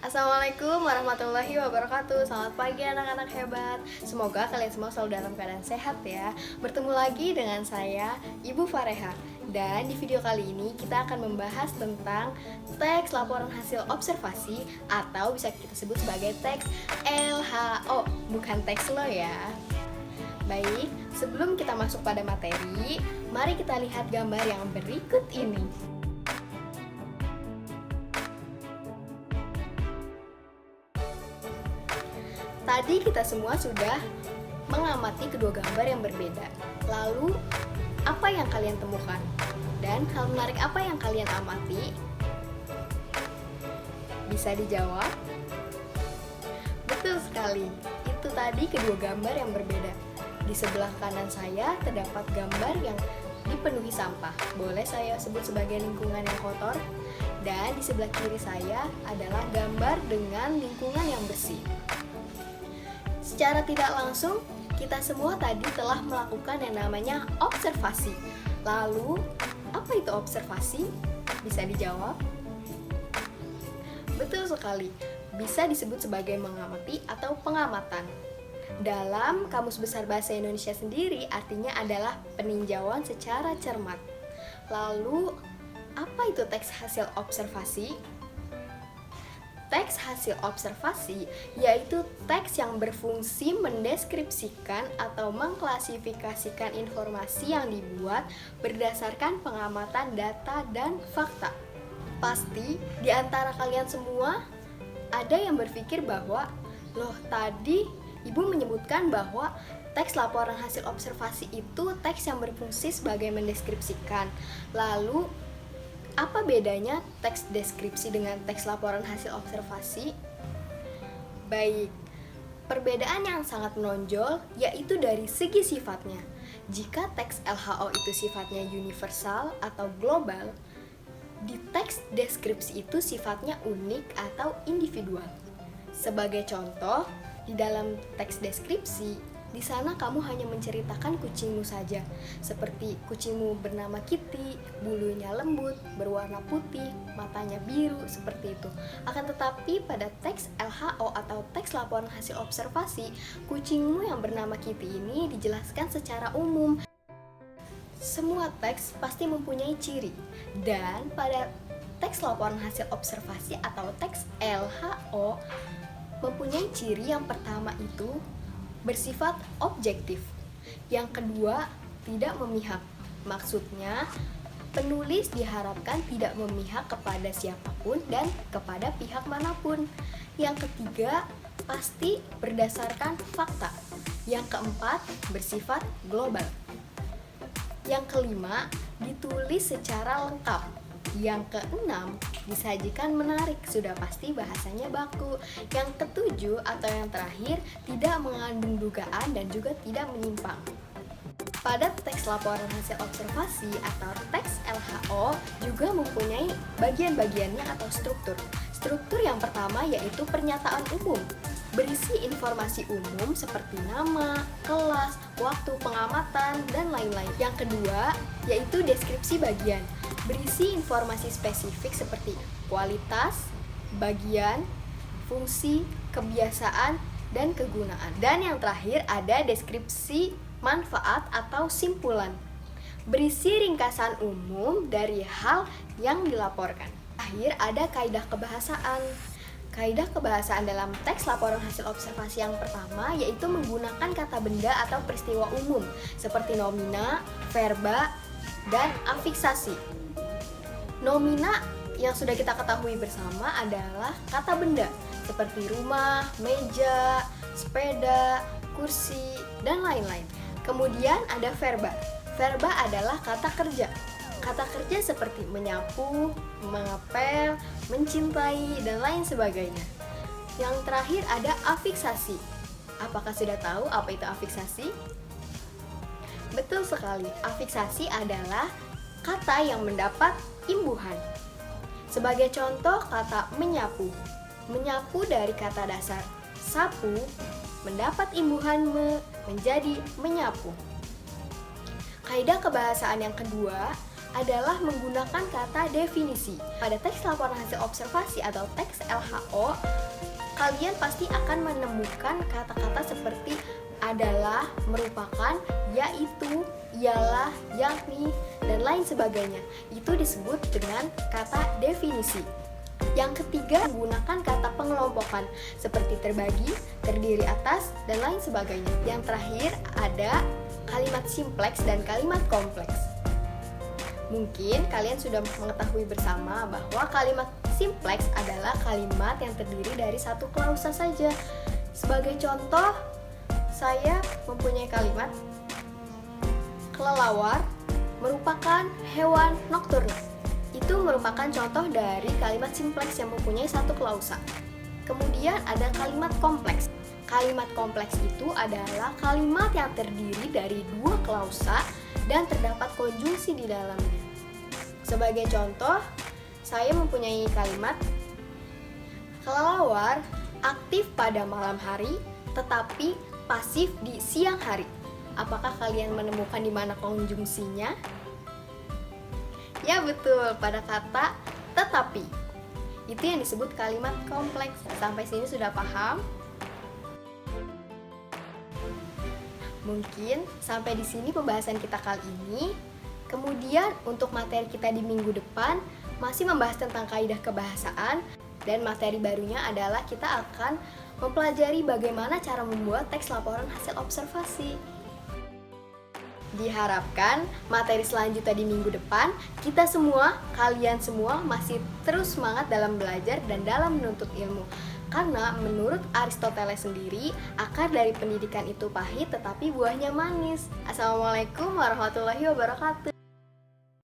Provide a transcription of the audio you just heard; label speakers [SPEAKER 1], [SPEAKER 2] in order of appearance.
[SPEAKER 1] Assalamualaikum warahmatullahi wabarakatuh. Selamat pagi anak-anak hebat. Semoga kalian semua selalu dalam keadaan sehat ya. Bertemu lagi dengan saya, Ibu Fareha. Dan di video kali ini kita akan membahas tentang teks laporan hasil observasi atau bisa kita sebut sebagai teks LHO, bukan teks lo ya. Baik, sebelum kita masuk pada materi, mari kita lihat gambar yang berikut ini. Tadi kita semua sudah mengamati kedua gambar yang berbeda. Lalu, apa yang kalian temukan? Dan hal menarik apa yang kalian amati? Bisa dijawab? Betul sekali, itu tadi kedua gambar yang berbeda. Di sebelah kanan saya terdapat gambar yang dipenuhi sampah. Boleh saya sebut sebagai lingkungan yang kotor. Dan di sebelah kiri saya adalah gambar dengan lingkungan yang bersih. Secara tidak langsung, kita semua tadi telah melakukan yang namanya observasi. Lalu, apa itu observasi? Bisa dijawab? Betul sekali, bisa disebut sebagai mengamati atau pengamatan. Dalam Kamus Besar Bahasa Indonesia sendiri, artinya adalah peninjauan secara cermat. Lalu, apa itu teks hasil observasi? Teks hasil observasi yaitu teks yang berfungsi mendeskripsikan atau mengklasifikasikan informasi yang dibuat berdasarkan pengamatan data dan fakta. Pasti di antara kalian semua ada yang berpikir bahwa, loh tadi Ibu menyebutkan bahwa teks laporan hasil observasi itu teks yang berfungsi sebagai mendeskripsikan. Lalu apa bedanya teks deskripsi dengan teks laporan hasil observasi? Baik, perbedaan yang sangat menonjol yaitu dari segi sifatnya. Jika teks LHO itu sifatnya universal atau global, di teks deskripsi itu sifatnya unik atau individual. Sebagai contoh, di dalam teks deskripsi, di sana kamu hanya menceritakan kucingmu saja, seperti kucingmu bernama Kitty, bulunya lembut, berwarna putih, matanya biru, seperti itu. Akan tetapi pada teks LHO atau teks laporan hasil observasi, kucingmu yang bernama Kitty ini dijelaskan secara umum. Semua teks pasti mempunyai ciri, dan pada teks laporan hasil observasi atau teks LHO mempunyai ciri yang pertama itu bersifat objektif. Yang kedua, tidak memihak. Maksudnya, penulis diharapkan tidak memihak kepada siapapun dan kepada pihak manapun. Yang ketiga, pasti berdasarkan fakta. Yang keempat, bersifat global. Yang kelima, ditulis secara lengkap. Yang keenam, disajikan menarik, sudah pasti bahasanya baku. Yang ketujuh atau yang terakhir, tidak mengandung dugaan dan juga tidak menyimpang. Pada teks laporan hasil observasi atau teks LHO juga mempunyai bagian-bagiannya atau struktur. Struktur yang pertama yaitu pernyataan umum, berisi informasi umum seperti nama, kelas, waktu pengamatan, dan lain-lain. Yang kedua yaitu deskripsi bagian, berisi informasi spesifik seperti kualitas, bagian, fungsi, kebiasaan, dan kegunaan. Dan yang terakhir ada deskripsi manfaat atau simpulan, berisi ringkasan umum dari hal yang dilaporkan. Akhir ada kaidah kebahasaan. Kaidah kebahasaan dalam teks laporan hasil observasi yang pertama yaitu menggunakan kata benda atau peristiwa umum seperti nomina, verba, dan afiksasi. Nomina yang sudah kita ketahui bersama adalah kata benda seperti rumah, meja, sepeda, kursi, dan lain-lain. Kemudian ada verba. Verba adalah kata kerja. Kata kerja seperti menyapu, mengepel, mencintai, dan lain sebagainya. Yang terakhir ada afiksasi. Apakah sudah tahu apa itu afiksasi? Betul sekali, afiksasi adalah kata yang mendapat imbuhan. Sebagai contoh kata menyapu. Menyapu dari kata dasar sapu mendapat imbuhan menjadi menyapu. Kaidah kebahasaan yang kedua adalah menggunakan kata definisi. Pada teks laporan hasil observasi atau teks LHO, kalian pasti akan menemukan kata-kata seperti adalah, merupakan, yaitu, ialah, yakni, dan lain sebagainya. Itu disebut dengan kata definisi. Yang ketiga, menggunakan kata pengelompokan seperti terbagi, terdiri atas, dan lain sebagainya. Yang terakhir ada kalimat simpleks dan kalimat kompleks. Mungkin kalian sudah mengetahui bersama bahwa kalimat simpleks adalah kalimat yang terdiri dari satu klausa saja. Sebagai contoh, saya mempunyai kalimat kelelawar merupakan hewan nokturnal. Itu merupakan contoh dari kalimat simpleks yang mempunyai satu klausa. Kemudian ada kalimat kompleks. Kalimat kompleks itu adalah kalimat yang terdiri dari dua klausa dan terdapat konjungsi di dalamnya. Sebagai contoh, saya mempunyai kalimat kelelawar aktif pada malam hari tetapi pasif di siang hari. Apakah kalian menemukan di mana konjungsinya? Ya betul, pada kata tetapi. Itu yang disebut kalimat kompleks. Sampai sini sudah paham? Mungkin sampai di sini pembahasan kita kali ini. Kemudian untuk materi kita di minggu depan masih membahas tentang kaidah kebahasaan, dan materi barunya adalah kita akan mempelajari bagaimana cara membuat teks laporan hasil observasi. Diharapkan materi selanjutnya di minggu depan, kita semua, kalian semua masih terus semangat dalam belajar dan dalam menuntut ilmu. Karena menurut Aristoteles sendiri, akar dari pendidikan itu pahit tetapi buahnya manis. Assalamualaikum warahmatullahi wabarakatuh.